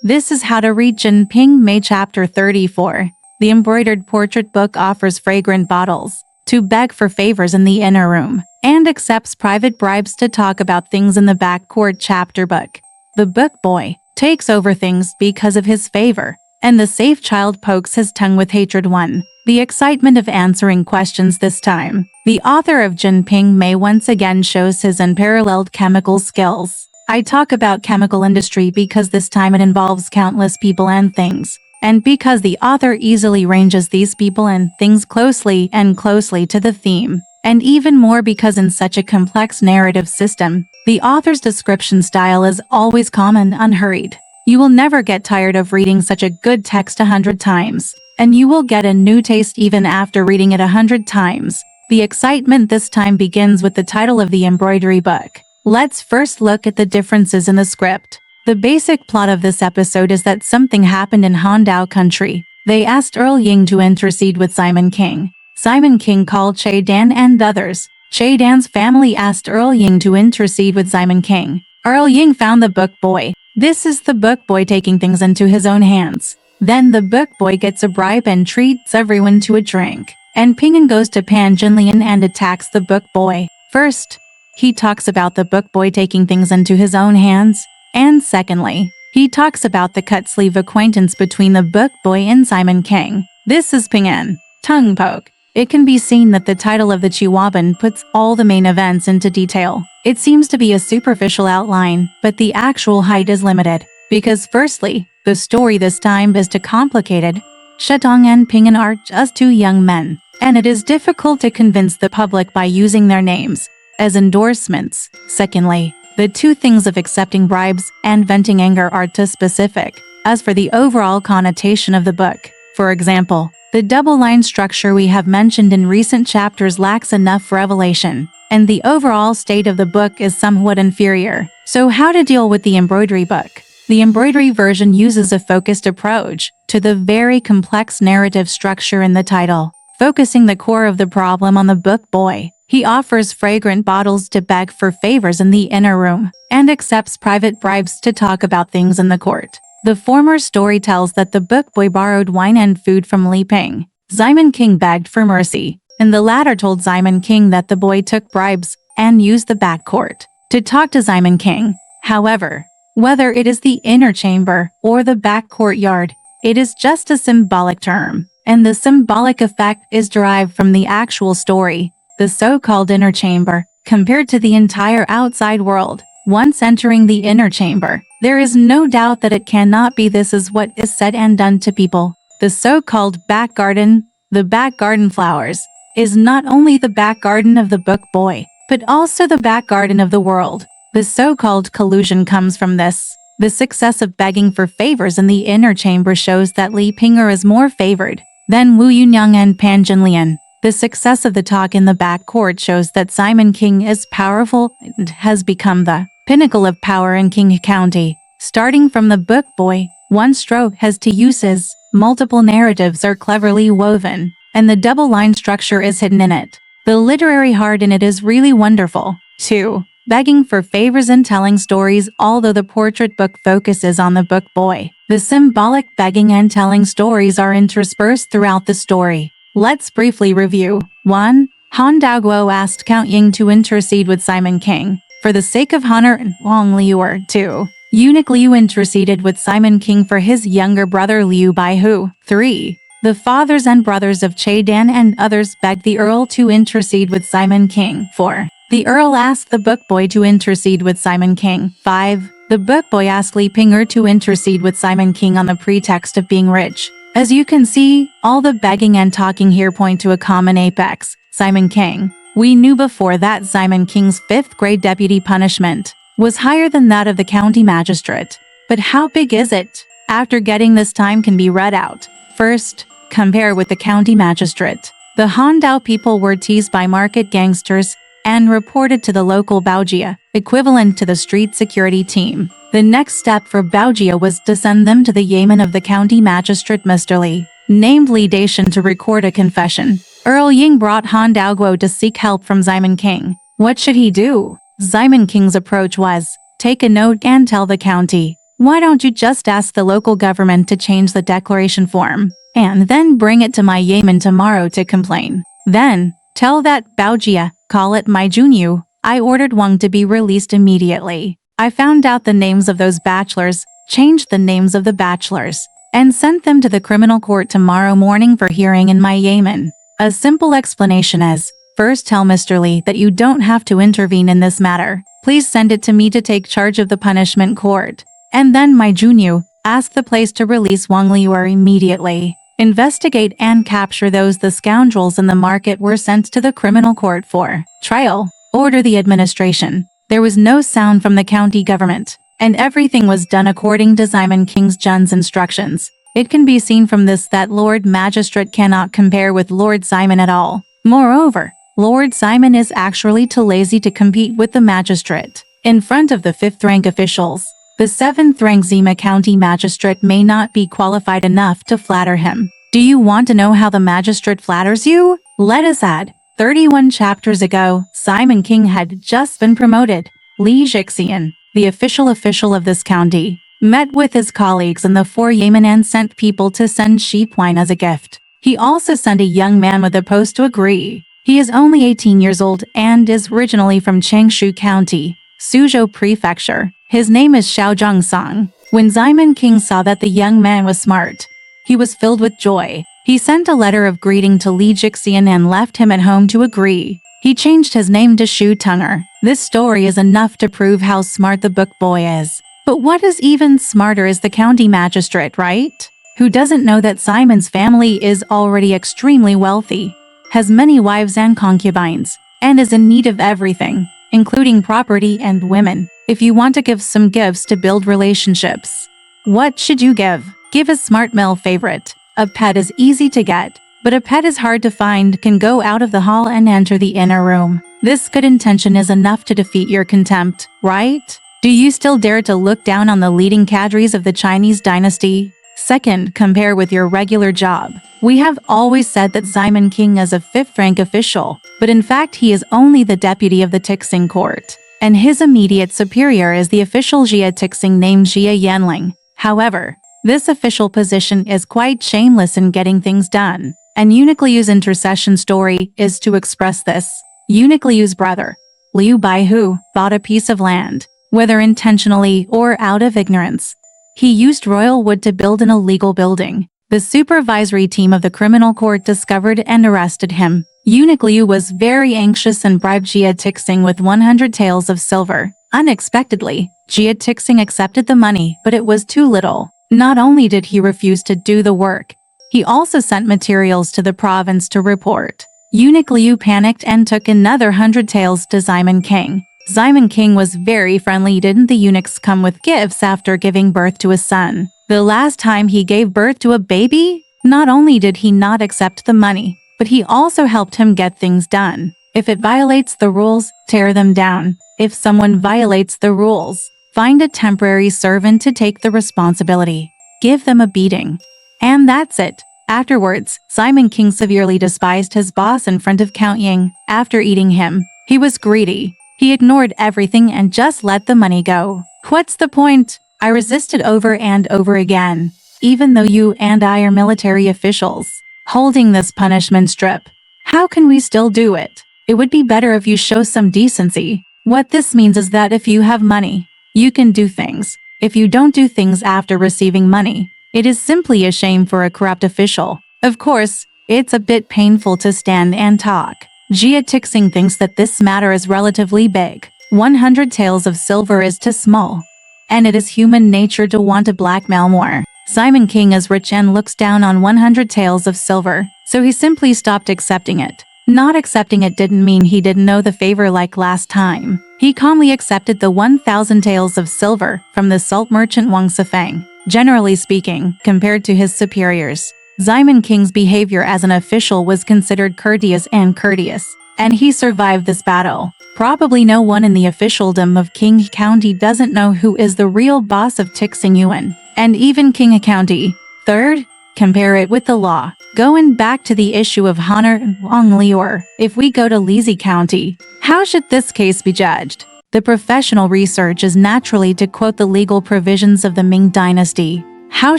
This is how to read Jin Ping Mei Chapter 34. The embroidered portrait book offers fragrant bottles to beg for favors in the inner room, and accepts private bribes to talk about things in the back court. Chapter book. The book boy takes over things because of his favor, and the safe child pokes his tongue with hatred. 1. The excitement of answering questions. This time, the author of Jin Ping Mei once again shows his unparalleled chemical skills. I talk about chemical industry because this time it involves countless people and things, and because the author easily ranges these people and things closely to the theme, and even more because in such a complex narrative system, the author's description style is always calm and unhurried. You will never get tired of reading such a good text 100 times, and you will get a new taste even after reading it 100 times. The excitement this time begins with the title of the embroidery book. Let's first look at the differences in the script. The basic plot of this episode is that something happened in Hondao country. They asked Earl Ying to intercede with Simon King. Simon King called Che Dan and others. Che Dan's family asked Earl Ying to intercede with Simon King. Earl Ying found the book boy. This is the book boy taking things into his own hands. Then the book boy gets a bribe and treats everyone to a drink. And Ping'an goes to Pan Jinlian and attacks the book boy. First, he talks about the book boy taking things into his own hands. And secondly, he talks about the cut-sleeve acquaintance between the book boy and Simon King. This is Ping'an. Tongue poke. It can be seen that the title of the Chihuahuan puts all the main events into detail. It seems to be a superficial outline, but the actual height is limited. Because firstly, the story this time is too complicated. Shetong and Ping'an are just two young men, and it is difficult to convince the public by using their names as endorsements. Secondly, the two things of accepting bribes and venting anger are too specific. As for the overall connotation of the book, for example, the double-line structure we have mentioned in recent chapters lacks enough revelation, and the overall state of the book is somewhat inferior. So how to deal with the embroidery book? The embroidery version uses a focused approach to the very complex narrative structure in the title, focusing the core of the problem on the book boy. He offers fragrant bottles to beg for favors in the inner room, and accepts private bribes to talk about things in the court. The former story tells that the book boy borrowed wine and food from Li Ping. Simon King begged for mercy, and the latter told Simon King that the boy took bribes and used the back court to talk to Simon King. However, whether it is the inner chamber or the back courtyard, it is just a symbolic term, and the symbolic effect is derived from the actual story. The so-called inner chamber, compared to the entire outside world. Once entering the inner chamber, there is no doubt that it cannot be. This is what is said and done to people. The so-called back garden, the back garden flowers, is not only the back garden of the book boy, but also the back garden of the world. The so-called collusion comes from this. The success of begging for favors in the inner chamber shows that Li Ping'er is more favored than Wu Yunyang and Pan Jinlian. The success of the talk in the back court shows that Simon King is powerful and has become the pinnacle of power in King County. Starting from the book boy, one stroke has two uses, multiple narratives are cleverly woven, and the double-line structure is hidden in it. The literary heart in it is really wonderful. 2. Begging for favors and telling stories. Although the portrait book focuses on the book boy, the symbolic begging and telling stories are interspersed throughout the story. Let's briefly review. 1. Han Daoguo asked Count Ying to intercede with Simon King for the sake of honor and Wang Liuer. 2. Eunuch Liu interceded with Simon King for his younger brother Liu Baihu. 3. The fathers and brothers of Che Dan and others begged the Earl to intercede with Simon King. 4. The Earl asked the book boy to intercede with Simon King. 5. The book boy asked Li Ping'er to intercede with Simon King on the pretext of being rich. As you can see, all the begging and talking here point to a common apex, Simon King. We knew before that Simon King's 5th grade deputy punishment was higher than that of the county magistrate. But how big is it? After getting this time can be read out. First, compare with the county magistrate. The Hondao people were teased by market gangsters and reported to the local Baojia, equivalent to the street security team. The next step for Baojia was to send them to the Yamen of the county magistrate Mr. Li, named Li Dacian, to record a confession. Earl Ying brought Han Daoguo to seek help from Simon King. What should he do? Simon King's approach was, take a note and tell the county. Why don't you just ask the local government to change the declaration form, and then bring it to my Yemen tomorrow to complain? Then, tell that Baojia, call it my Junyu, I ordered Wang to be released immediately. I found out the names of those bachelors, changed the names of the bachelors, and sent them to the criminal court tomorrow morning for hearing in my Yemen. A simple explanation is, first tell Mr. Li that you don't have to intervene in this matter. Please send it to me to take charge of the punishment court. And then my Junyu, ask the place to release Wang Liuer immediately. Investigate and capture those the scoundrels in the market were sent to the criminal court for trial. Order the administration. There was no sound from the county government, and everything was done according to Simon King Jun's instructions. It can be seen from this that Lord Magistrate cannot compare with Lord Simon at all. Moreover, Lord Simon is actually too lazy to compete with the magistrate. In front of the 5th rank officials, the 7th rank Zima County Magistrate may not be qualified enough to flatter him. Do you want to know how the magistrate flatters you? Let us add, 31 chapters ago, Simon King had just been promoted. Li Jixian, the official of this county, met with his colleagues in the 4 Yemen and sent people to send sheep wine as a gift. He also sent a young man with a post to agree. He is only 18 years old and is originally from Changshu County, Suzhou Prefecture. His name is Xiao Zhongsong. When Simon King saw that the young man was smart, he was filled with joy. He sent a letter of greeting to Li Jixian and left him at home to agree. He changed his name to Shu Tunger. This story is enough to prove how smart the book boy is. But what is even smarter is the county magistrate, right? Who doesn't know that Simon's family is already extremely wealthy, has many wives and concubines, and is in need of everything, including property and women. If you want to give some gifts to build relationships, what should you give? Give a smart male favorite. A pet is easy to get, but a pet is hard to find, can go out of the hall and enter the inner room. This good intention is enough to defeat your contempt, right? Do you still dare to look down on the leading cadres of the Chinese dynasty? Second, compare with your regular job. We have always said that Simon King is a 5th rank official, but in fact he is only the deputy of the Tixing court, and his immediate superior is the official Jia Tixing named Jia Yanling. However, this official position is quite shameless in getting things done, and Eunuch Liu's intercession story is to express this. Eunuch Liu's brother, Liu Baihu, bought a piece of land, whether intentionally or out of ignorance. He used royal wood to build an illegal building. The supervisory team of the criminal court discovered and arrested him. Eunuch Liu was very anxious and bribed Jia Tixing with 100 taels of silver. Unexpectedly, Jia Tixing accepted the money, but it was too little. Not only did he refuse to do the work, he also sent materials to the province to report. Eunuch Liu panicked and took another 100 taels to Simon King. Simon King was very friendly. Didn't the eunuchs come with gifts after giving birth to a son? The last time he gave birth to a baby? Not only did he not accept the money, but he also helped him get things done. If it violates the rules, tear them down. If someone violates the rules, find a temporary servant to take the responsibility. Give them a beating. And that's it. Afterwards, Simon King severely despised his boss in front of Count Ying. After eating him, he was greedy. He ignored everything and just let the money go. What's the point? I resisted over and over again. Even though you and I are military officials, holding this punishment strip, how can we still do it? It would be better if you show some decency. What this means is that if you have money, you can do things. If you don't do things after receiving money, it is simply a shame for a corrupt official. Of course, it's a bit painful to stand and talk. Jia Tixing thinks that this matter is relatively big. 100 taels of silver is too small. And it is human nature to want to blackmail more. Simon King is rich and looks down on 100 taels of silver, so he simply stopped accepting it. Not accepting it didn't mean he didn't know the favor like last time. He calmly accepted the 1,000 taels of silver from the salt merchant Wang Sifeng. Generally speaking, compared to his superiors, Simon King's behavior as an official was considered courteous, and he survived this battle. Probably no one in the officialdom of King County doesn't know who is the real boss of Tixing Yuan, and even King County. Third, compare it with the law. Going back to the issue of honor and Wang Liuer, if we go to Lizi County, how should this case be judged? The professional research is naturally to quote the legal provisions of the Ming Dynasty. How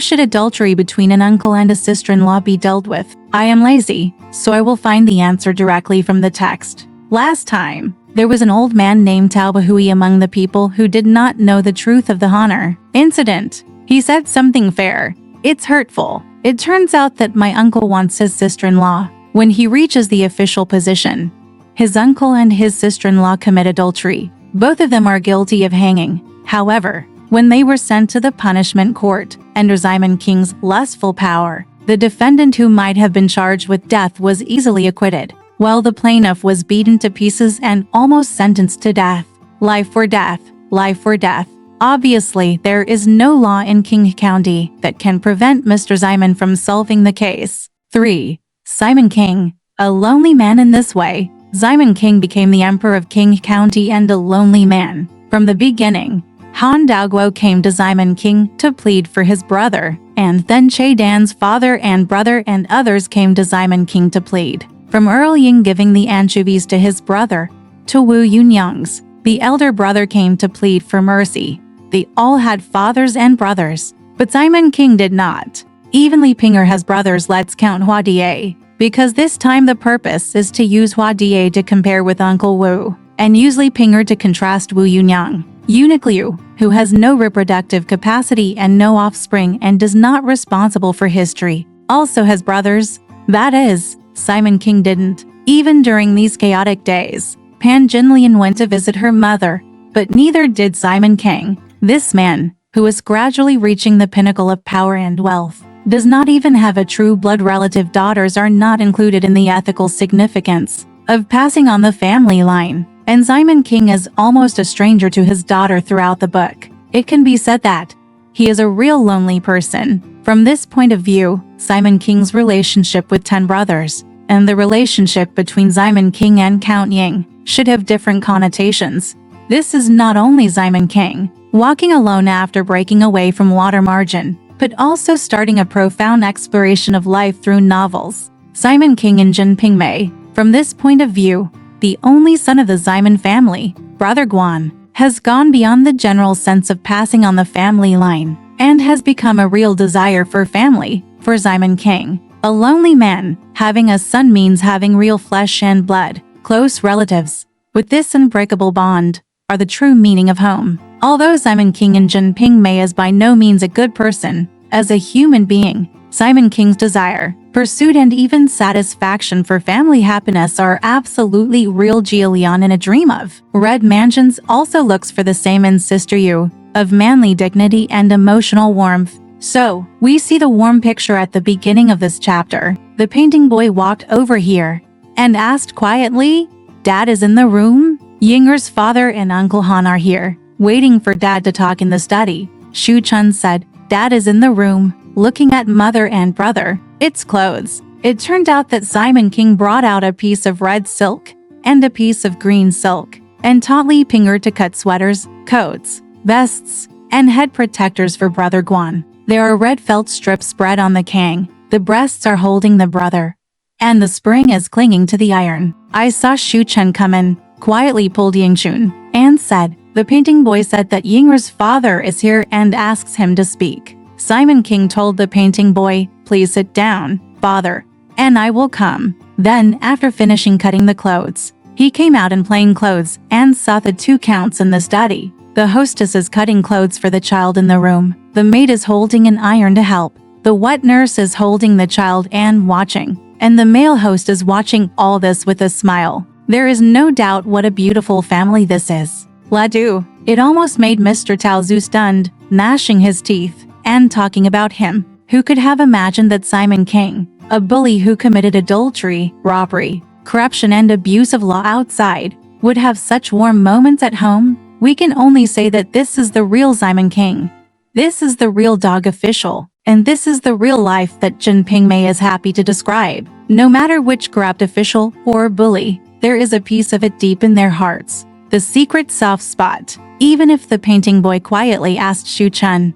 should adultery between an uncle and a sister-in-law be dealt with? I am lazy, so I will find the answer directly from the text. Last time, there was an old man named Taubahui among the people who did not know the truth of the honor incident. He said something fair. It's hurtful. It turns out that my uncle wants his sister-in-law. When he reaches the official position, his uncle and his sister-in-law commit adultery. Both of them are guilty of hanging. However, when they were sent to the punishment court, under Simon King's lustful power, the defendant who might have been charged with death was easily acquitted, while the plaintiff was beaten to pieces and almost sentenced to death. Life for death, life for death. Obviously, there is no law in King County that can prevent Mr. Simon from solving the case. 3. Simon King, a lonely man. In this way, Simon King became the emperor of King County and a lonely man. From the beginning, Han Daoguo came to Simon King to plead for his brother, and then Che Dan's father and brother and others came to Simon King to plead. From Earl Ying giving the anchovies to his brother, to Wu Yunyang's, the elder brother came to plead for mercy. They all had fathers and brothers, but Simon King did not. Even Li Pinger has brothers. Let's count Hua Die, because this time the purpose is to use Hua Die to compare with Uncle Wu, and use Li Pinger to contrast Wu Yunyang. Eunuch Liu, who has no reproductive capacity and no offspring and is not responsible for history, also has brothers. That is, Simon King didn't. Even during these chaotic days, Pan Jinlian went to visit her mother, but neither did Simon King. This man, who is gradually reaching the pinnacle of power and wealth, does not even have a true blood relative. Daughters are not included in the ethical significance of passing on the family line, and Simon King is almost a stranger to his daughter throughout the book. It can be said that he is a real lonely person. From this point of view, Simon King's relationship with 10 brothers, and the relationship between Simon King and Count Ying, should have different connotations. This is not only Simon King walking alone after breaking away from water margin, but also starting a profound exploration of life through novels. Simon King and Jin Ping Mei. From this point of view, the only son of the Simon family, Brother Guan, has gone beyond the general sense of passing on the family line, and has become a real desire for family. For Simon King, a lonely man, having a son means having real flesh and blood, close relatives, with this unbreakable bond, are the true meaning of home. Although Simon King and Jin Ping Mei is by no means a good person, as a human being, Simon King's desire, pursuit and even satisfaction for family happiness are absolutely real. Jia Lian in A Dream of Red Mansions also looks for the same in Sister Yu, of manly dignity and emotional warmth. So, we see the warm picture at the beginning of this chapter. The painting boy walked over here and asked quietly, "Dad is in the room?" Yinger's father and Uncle Han are here, waiting for Dad to talk in the study. Shu Chun said, "Dad is in the room," looking at mother and brother. It's clothes. It turned out that Simon King brought out a piece of red silk and a piece of green silk, and taught Li Pinger to cut sweaters, coats, vests, and head protectors for Brother Guan. There are red felt strips spread on the kang. The breasts are holding the brother, and the spring is clinging to the iron. I saw Shu Chen come in, quietly pulled Ying Chun, and said, "The painting boy said that Yinger's father is here and asks him to speak." Simon King told the painting boy, "Please sit down, father, and I will come." Then, after finishing cutting the clothes, he came out in plain clothes and saw the 2 counts in the study. The hostess is cutting clothes for the child in the room. The maid is holding an iron to help. The wet nurse is holding the child and watching. And the male host is watching all this with a smile. There is no doubt what a beautiful family this is. Ladu. It almost made Mr. Tao Zhu stunned, gnashing his teeth, and talking about him. Who could have imagined that Simon King, a bully who committed adultery, robbery, corruption and abuse of law outside, would have such warm moments at home? We can only say that this is the real Simon King. This is the real dog official, and this is the real life that Jin Ping Mei is happy to describe. No matter which corrupt official or bully, there is a piece of it deep in their hearts, the secret soft spot. Even if the painting boy quietly asked Shu Chun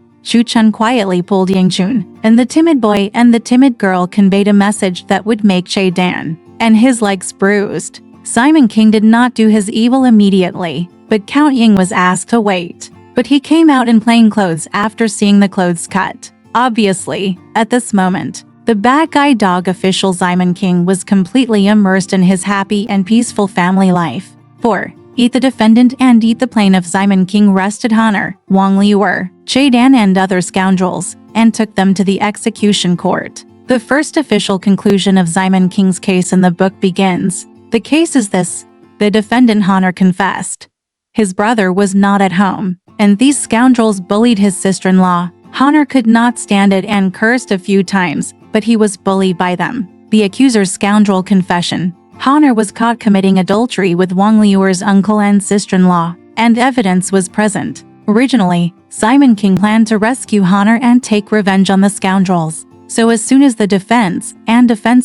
quietly pulled Ying Chun, and the timid boy and the timid girl conveyed a message that would make Che Dan and his legs bruised. Simon King did not do his evil immediately. but Count Ying was asked to wait. But he came out in plain clothes after seeing the clothes cut. Obviously, at this moment, the bad guy dog official Simon King was completely immersed in his happy and peaceful family life. 4. Eat the defendant and eat the plaintiff. Simon King arrested Honor, Wang Liuer, Che Dan and other scoundrels, and took them to the execution court. The first official conclusion of Simon King's case in the book begins. The case is this. The defendant Honor confessed. His brother was not at home, and these scoundrels bullied his sister-in-law. Honor could not stand it and cursed a few times, but he was bullied by them. The accuser's scoundrel confession. Honor was caught committing adultery with Wang Liuer's uncle and sister-in-law, and evidence was present. Originally, Simon King planned to rescue Honor and take revenge on the scoundrels. So as soon as the defense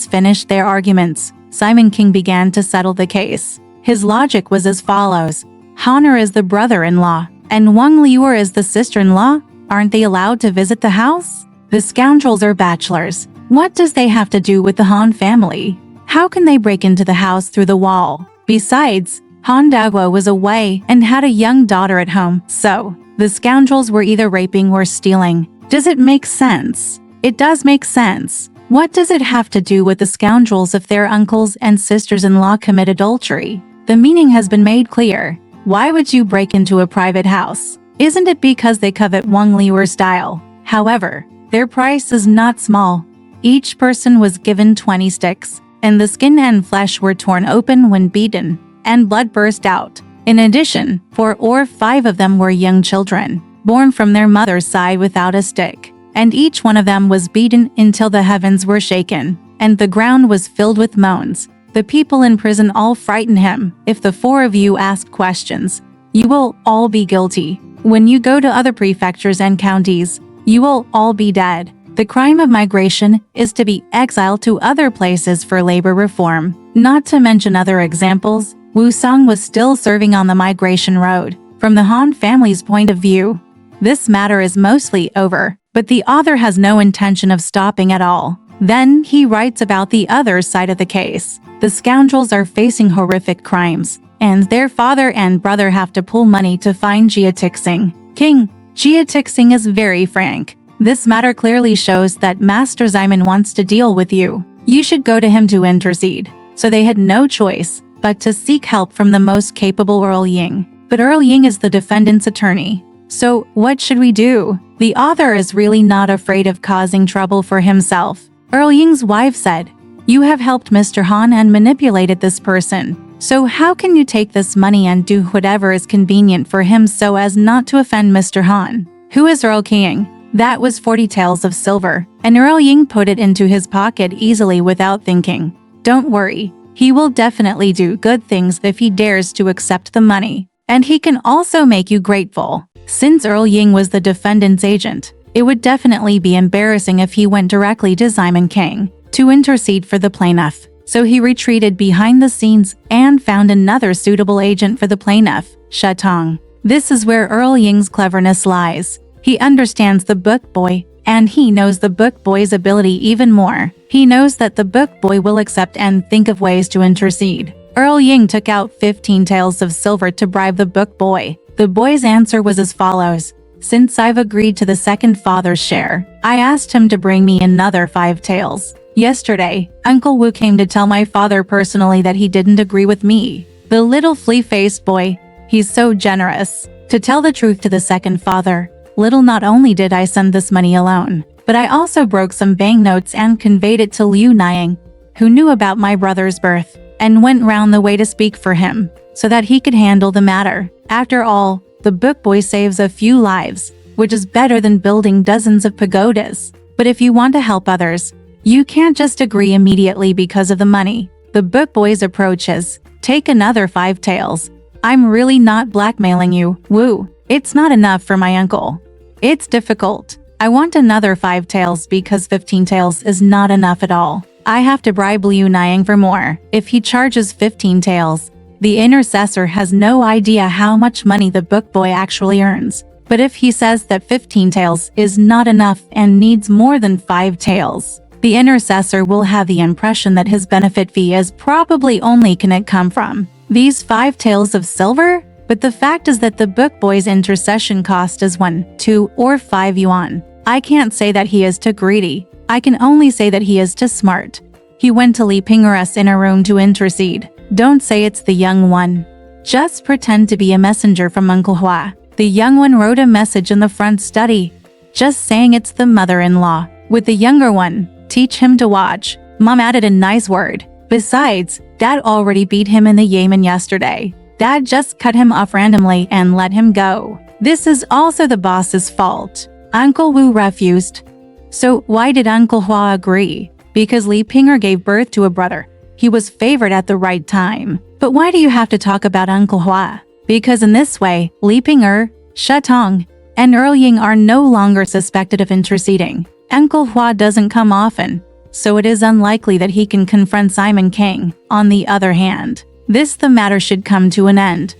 finished their arguments, Simon King began to settle the case. His logic was as follows. Honor is the brother-in-law, and Wang Liuer is the sister-in-law. Aren't they allowed to visit the house? The scoundrels are bachelors. What does they have to do with the Han family? How can they break into the house through the wall? Besides, Han Daguo was away and had a young daughter at home, so the scoundrels were either raping or stealing. Does it make sense? It does make sense. What does it have to do with the scoundrels if their uncles and sisters-in-law commit adultery? The meaning has been made clear. Why would you break into a private house? Isn't it because they covet Wang Liuer's style? However, their price is not small. Each person was given 20 sticks, and the skin and flesh were torn open when beaten, and blood burst out. In addition, 4 or 5 of them were young children, born from their mother's side without a stick, and each one of them was beaten until the heavens were shaken, and the ground was filled with moans. The people in prison all frightened him. If the 4 of you ask questions, you will all be guilty. When you go to other prefectures and counties, you will all be dead. The crime of migration is to be exiled to other places for labor reform. Not to mention other examples, Wu Song was still serving on the migration road. From the Han family's point of view, this matter is mostly over, but the author has no intention of stopping at all. Then he writes about the other side of the case. The scoundrels are facing horrific crimes, and their father and brother have to pull money to find Jia Tixing. King, Jia Tixing is very frank. This matter clearly shows that Master Simon wants to deal with you. You should go to him to intercede. So they had no choice but to seek help from the most capable Earl Ying. But Earl Ying is the defendant's attorney. So what should we do? The author is really not afraid of causing trouble for himself. Earl Ying's wife said, "You have helped Mr. Han and manipulated this person. So how can you take this money and do whatever is convenient for him so as not to offend Mr. Han? Who is Earl King?" That was 40 taels of silver, and Earl Ying put it into his pocket easily without thinking. Don't worry, he will definitely do good things if he dares to accept the money. And he can also make you grateful. Since Earl Ying was the defendant's agent, it would definitely be embarrassing if he went directly to Simon King to intercede for the plaintiff. So he retreated behind the scenes and found another suitable agent for the plaintiff, Shatong. This is where Earl Ying's cleverness lies. He understands the book boy, and he knows the book boy's ability even more. He knows that the book boy will accept and think of ways to intercede. Earl Ying took out 15 taels of silver to bribe the book boy. The boy's answer was as follows. Since I've agreed to the second father's share, I asked him to bring me another 5 taels. Yesterday, Uncle Wu came to tell my father personally that he didn't agree with me. The little flea-faced boy, he's so generous. To tell the truth to the second father, little not only did I send this money alone, but I also broke some banknotes and conveyed it to Liu Niang, who knew about my brother's birth, and went round the way to speak for him, so that he could handle the matter. After all, the book boy saves a few lives, which is better than building dozens of pagodas. But if you want to help others, you can't just agree immediately because of the money. The book boy's approach is, take another 5 taels. I'm really not blackmailing you, Wu. It's not enough for my uncle. It's difficult. I want another 5 taels because 15 taels is not enough at all. I have to bribe Liu Niang for more. If he charges 15 taels, the intercessor has no idea how much money the book boy actually earns. But if he says that 15 taels is not enough and needs more than 5 taels, the intercessor will have the impression that his benefit fee is probably only can it come from these 5 taels of silver? But the fact is that the book boy's intercession cost is 1, 2, or 5 yuan. I can't say that he is too greedy. I can only say that he is too smart. He went to Li Ping'er's inner room to intercede. Don't say it's the young one. Just pretend to be a messenger from Uncle Hua. The young one wrote a message in the front study, just saying it's the mother-in-law. With the younger one, teach him to watch. Mom added a nice word. Besides, Dad already beat him in the Yemen yesterday. Dad just cut him off randomly and let him go. This is also the boss's fault. Uncle Wu refused. So why did Uncle Hua agree? Because Li Ping'er gave birth to a brother. He was favored at the right time. But why do you have to talk about Uncle Hua? Because in this way, Li Ping'er, Shi Tong, and Earl Ying are no longer suspected of interceding. Uncle Hua doesn't come often, so it is unlikely that he can confront Simon King. On the other hand, the matter should come to an end.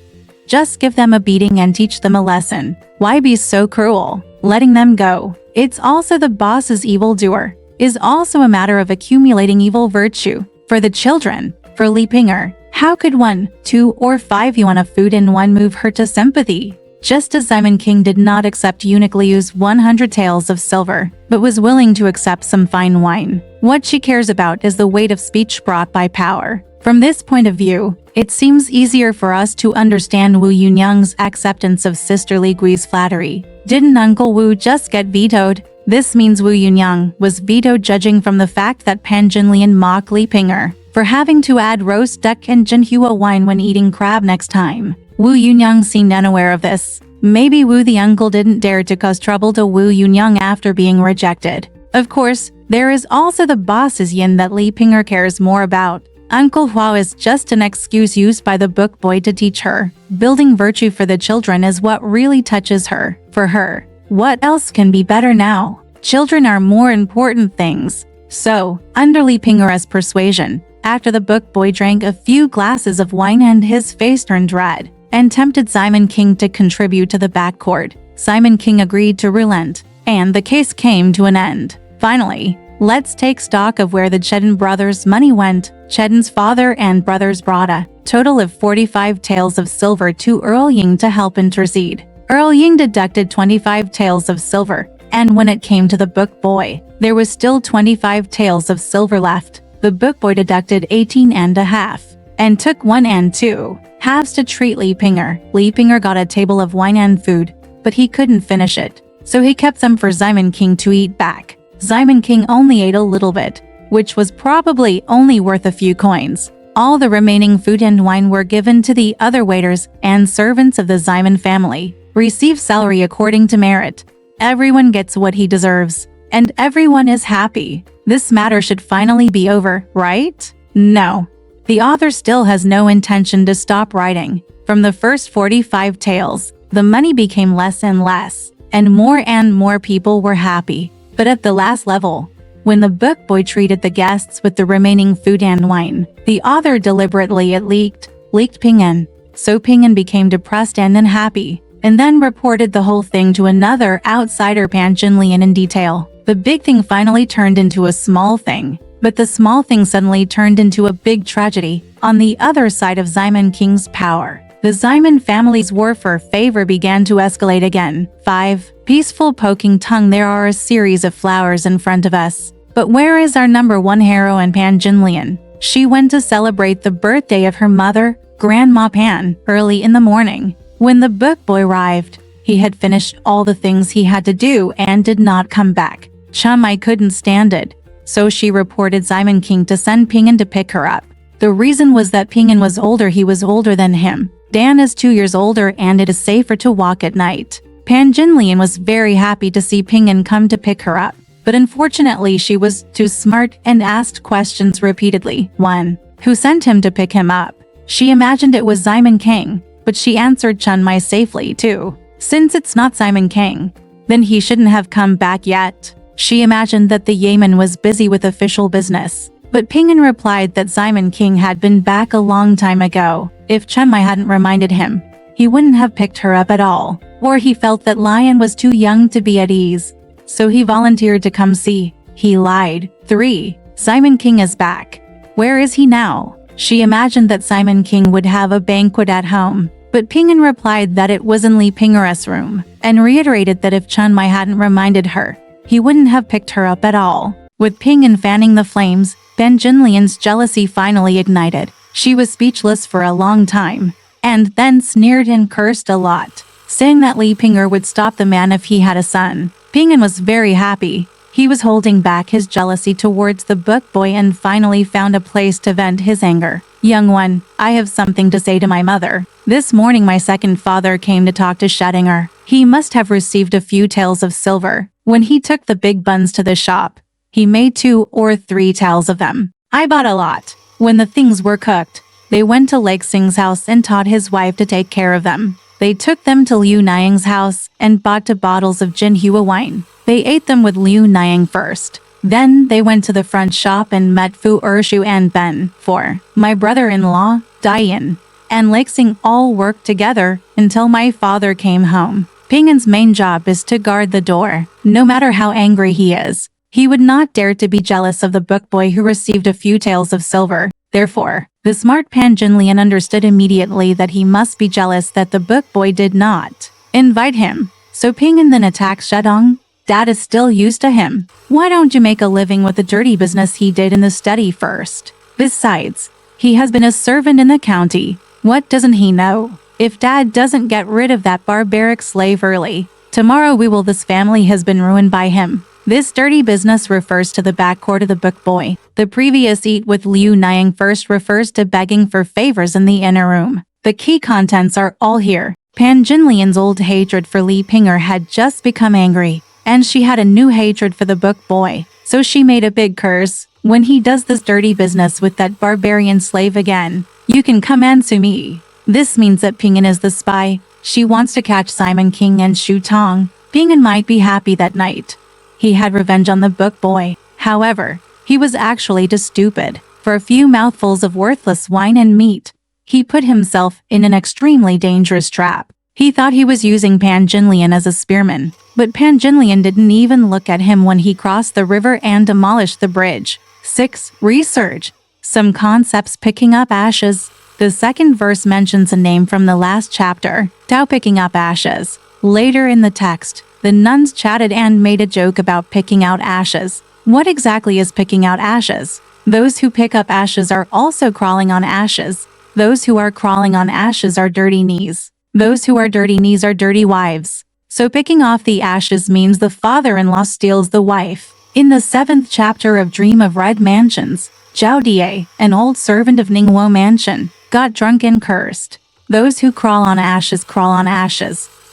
Just give them a beating and teach them a lesson. Why be so cruel? Letting them go. It's also the boss's evildoer. Is also a matter of accumulating evil virtue. For the children, for Li Ping'er, how could 1, 2, or 5 yuan of food in one move her to sympathy? Just as Simon King did not accept eunuch Liu's 100 taels of silver, but was willing to accept some fine wine. What she cares about is the weight of speech brought by power. From this point of view, it seems easier for us to understand Wu Yunyang's acceptance of Sister Li Gui's flattery. Didn't Uncle Wu just get vetoed? This means Wu Yunyang was vetoed, judging from the fact that Pan Jinlian mocked Li Ping'er for having to add roast duck and Jinhua wine when eating crab next time. Wu Yunyang seemed unaware of this. Maybe Wu the uncle didn't dare to cause trouble to Wu Yunyang after being rejected. Of course, there is also the boss's yin that Li Ping'er cares more about. Uncle Hua is just an excuse used by the book boy to teach her. Building virtue for the children is what really touches her. For her, what else can be better now? Children are more important things. So, under Li Ping'er's persuasion, after the book boy drank a few glasses of wine and his face turned red, and tempted Simon King to contribute to the backcourt, Simon King agreed to relent, and the case came to an end. Finally, let's take stock of where the Chetan brothers' money went. Chetan's father and brothers brought a total of 45 taels of silver to Earl Ying to help intercede. Earl Ying deducted 25 taels of silver, and when it came to the book boy, there was still 25 taels of silver left. The book boy deducted 18 and a half, and took 1 and 2 halves to treat Li Ping'er. Li Ping'er got a table of wine and food, but he couldn't finish it, so he kept some for Simon King to eat back. Simon King only ate a little bit, which was probably only worth a few coins. All the remaining food and wine were given to the other waiters and servants of the Simon family. Receive salary according to merit. Everyone gets what he deserves, and everyone is happy. This matter should finally be over, right? No. The author still has no intention to stop writing. From the first 45 tales, the money became less and less, and more people were happy. But at the last level, when the book boy treated the guests with the remaining food and wine, the author deliberately leaked Ping'an. So Ping'an became depressed and unhappy, and then reported the whole thing to another outsider, Pan Jinlian, in detail. The big thing finally turned into a small thing, but the small thing suddenly turned into a big tragedy. On the other side of Simon King's power, the Simon family's war for favor began to escalate again. 5. Peaceful poking tongue. There are a series of flowers in front of us. But where is our number 1 heroine, Pan Jinlian? She went to celebrate the birthday of her mother, Grandma Pan, early in the morning. When the book boy arrived, he had finished all the things he had to do and did not come back. Chumai couldn't stand it, so she reported Simon King to send Ping'an to pick her up. The reason was that Ping'an was older. He was older than him. Dan is 2 years older and it is safer to walk at night. Pan Jinlian was very happy to see Ping'an come to pick her up, but unfortunately she was too smart and asked questions repeatedly. 1. Who sent him to pick him up? She imagined it was Simon King, but she answered Chunmai safely too. Since it's not Simon King, then he shouldn't have come back yet. She imagined that the Yemen was busy with official business, but Ping'an replied that Simon King had been back a long time ago. If Chunmai hadn't reminded him, he wouldn't have picked her up at all. Or he felt that Lion was too young to be at ease, so he volunteered to come see. He lied. 3. Simon King is back. Where is he now? She imagined that Simon King would have a banquet at home, But Ping'an replied that it was in Li Ping'er's room, and reiterated that if Chen Mai hadn't reminded her, he wouldn't have picked her up at all. With Ping'an fanning the flames, Pan Jinlian's jealousy finally ignited. She was speechless for a long time, and then sneered and cursed a lot, saying that Li Ping'er would stop the man if he had a son. Ping'an was very happy. He was holding back his jealousy towards the book boy and finally found a place to vent his anger. Young one, I have something to say to my mother. This morning my second father came to talk to Schrödinger. He must have received a few taels of silver. When he took the big buns to the shop, he made 2 or 3 taels of them. I bought a lot. When the things were cooked, they went to Lake Sing's house and taught his wife to take care of them. They took them to Liu Niang's house and bought 2 bottles of Jinhua wine. They ate them with Liu Niang first. Then they went to the front shop and met Fu Ershu and Ben, for my brother-in-law, Dian, and Lexing all worked together until my father came home. Ping'an's main job is to guard the door. No matter how angry he is, he would not dare to be jealous of the book boy who received a few taels of silver. Therefore, the smart Pan Jinlian understood immediately that he must be jealous that the book boy did not invite him. So Ping'an then attacks Shedong. Dad is still used to him. Why don't you make a living with the dirty business he did in the study first? Besides, he has been a servant in the county. What doesn't he know? If Dad doesn't get rid of that barbaric slave early, tomorrow this family has been ruined by him. This dirty business refers to the backcourt of the book boy. The previous eat with Liu Niang first refers to begging for favors in the inner room. The key contents are all here. Pan Jinlian's old hatred for Li Ping'er had just become angry, and she had a new hatred for the book boy. So she made a big curse. When he does this dirty business with that barbarian slave again, you can come and sue me. This means that Ping'an is the spy. She wants to catch Simon King and Shu Tong. Ping'an might be happy that night. He had revenge on the book boy. However, he was actually just stupid. For a few mouthfuls of worthless wine and meat, he put himself in an extremely dangerous trap. He thought he was using Pan Jinlian as a spearman, but Pan Jinlian didn't even look at him when he crossed the river and demolished the bridge. 6. Research. Some concepts picking up ashes. The second verse mentions a name from the last chapter, Tao picking up ashes. Later in the text, the nuns chatted and made a joke about picking out ashes. What exactly is picking out ashes? Those who pick up ashes are also crawling on ashes. Those who are crawling on ashes are dirty knees. Those who are dirty knees are dirty wives. So picking off the ashes means the father-in-law steals the wife. In the 7th chapter of Dream of Red Mansions, Zhao Die, an old servant of Ningguo Mansion, got drunk and cursed. Those who crawl on ashes,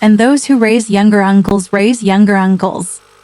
and those who raise younger uncles.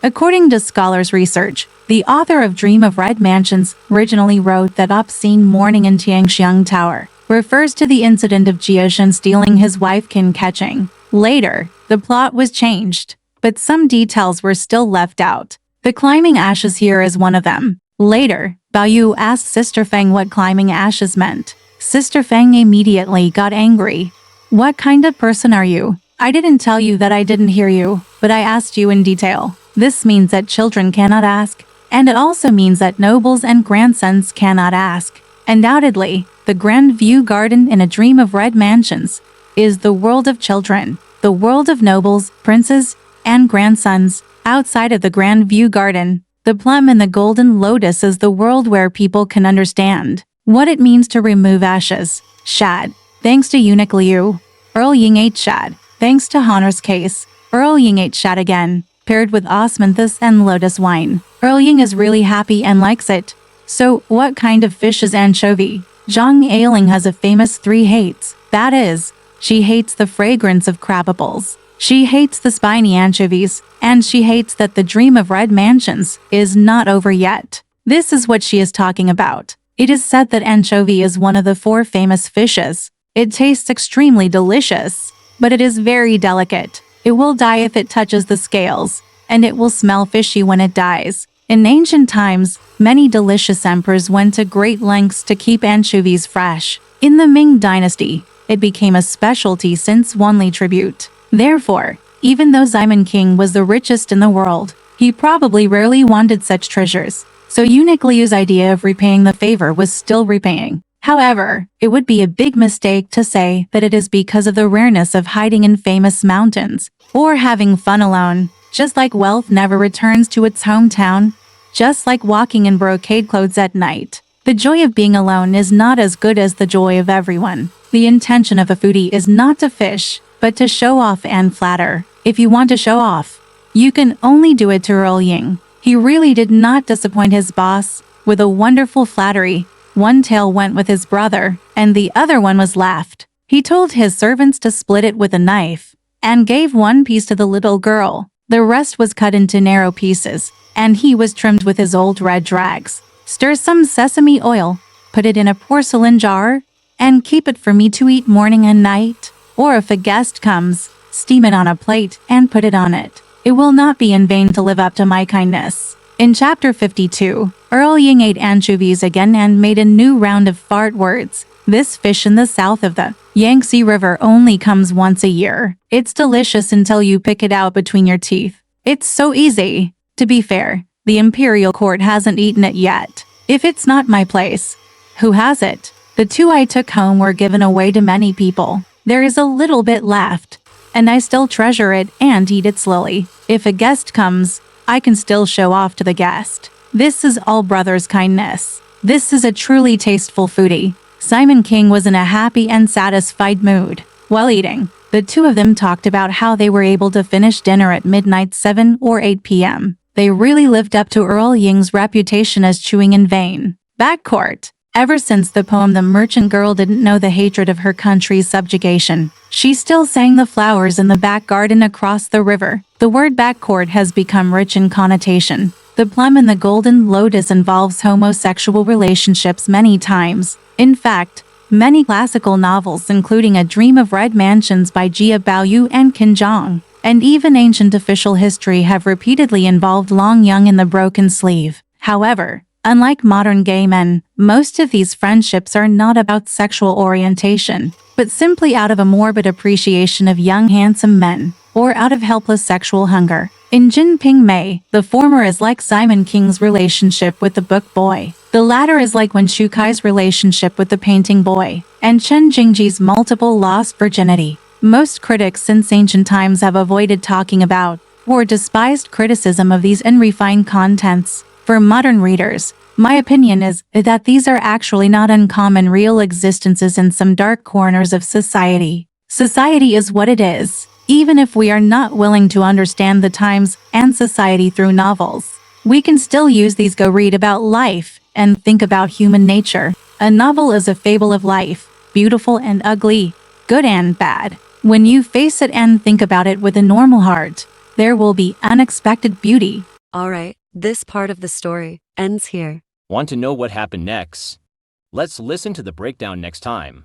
According to scholars' research, the author of Dream of Red Mansions originally wrote that obscene morning in Tianxiang Tower refers to the incident of Jiashan stealing his wife Qin catching. Later, the plot was changed, but some details were still left out. The climbing ashes here is one of them. Later, Bao Yu asked Sister Feng what climbing ashes meant. Sister Feng immediately got angry. What kind of person are you? I didn't tell you that I didn't hear you, but I asked you in detail. This means that children cannot ask, and it also means that nobles and grandsons cannot ask. Undoubtedly, the Grand View Garden in A Dream of Red Mansions is the world of children, the world of nobles, princes, and grandsons. Outside of the Grand View Garden, the plum and the golden lotus is the world where people can understand what it means to remove ashes. Shad. Thanks to Eunuch Liu. Earl Ying ate shad. Thanks to Honor's case. Earl Ying ate shad again, paired with osmanthus and lotus wine. Earl Ying is really happy and likes it. So, what kind of fish is anchovy? Zhang Ailing has a famous 3 hates. That is, she hates the fragrance of crabapples. She hates the spiny anchovies, and she hates that the Dream of Red Mansions is not over yet. This is what she is talking about. It is said that anchovy is one of the 4 famous fishes. It tastes extremely delicious, but it is very delicate. It will die if it touches the scales, and it will smell fishy when it dies. In ancient times, many delicious emperors went to great lengths to keep anchovies fresh. In the Ming Dynasty, it became a specialty since Wanli tribute. Therefore, even though Simon King was the richest in the world, he probably rarely wanted such treasures. So Eunuch Liu's idea of repaying the favor was still repaying. However, it would be a big mistake to say that it is because of the rareness of hiding in famous mountains or having fun alone. Just like wealth never returns to its hometown, just like walking in brocade clothes at night. The joy of being alone is not as good as the joy of everyone. The intention of a foodie is not to fish, but to show off and flatter. If you want to show off, you can only do it to Earl Ying. He really did not disappoint his boss with a wonderful flattery. One tail went with his brother, and the other one was left. He told his servants to split it with a knife, and gave one piece to the little girl. The rest was cut into narrow pieces, and he was trimmed with his old red drags. Stir some sesame oil, put it in a porcelain jar, and keep it for me to eat morning and night. Or if a guest comes, steam it on a plate and put it on it. It will not be in vain to live up to my kindness. In chapter 52, Earl Ying ate anchovies again and made a new round of fart words. This fish in the south of the Yangtze River only comes once a year. It's delicious until you pick it out between your teeth. It's so easy. To be fair, the imperial court hasn't eaten it yet. If it's not my place, who has it? The two I took home were given away to many people. There is a little bit left, and I still treasure it and eat it slowly. If a guest comes, I can still show off to the guest. This is all brother's kindness. This is a truly tasteful foodie. Simon King was in a happy and satisfied mood. While eating, the two of them talked about how they were able to finish dinner at midnight 7 or 8 p.m. They really lived up to Earl Ying's reputation as chewing in vain. Backcourt. Ever since the poem The Merchant Girl didn't know the hatred of her country's subjugation, she still sang the flowers in the back garden across the river. The word backcourt has become rich in connotation. The plum and the golden lotus involves homosexual relationships many times. In fact, many classical novels including A Dream of Red Mansions by Jia Baoyu and Qin Zhang, and even ancient official history have repeatedly involved Long Young in the broken sleeve. However, unlike modern gay men, most of these friendships are not about sexual orientation, but simply out of a morbid appreciation of young handsome men, or out of helpless sexual hunger. In Jin Ping Mei, the former is like Simon King's relationship with the book boy. The latter is like Wen Shukai relationship with the painting boy, and Chen Jingji's multiple lost virginity. Most critics since ancient times have avoided talking about, or despised criticism of these unrefined contents. For modern readers, my opinion is that these are actually not uncommon real existences in some dark corners of society. Society is what it is, even if we are not willing to understand the times and society through novels. We can still use these go read about life and think about human nature. A novel is a fable of life, beautiful and ugly, good and bad. When you face it and think about it with a normal heart, there will be unexpected beauty. Alright, this part of the story ends here. Want to know what happened next? Let's listen to the breakdown next time.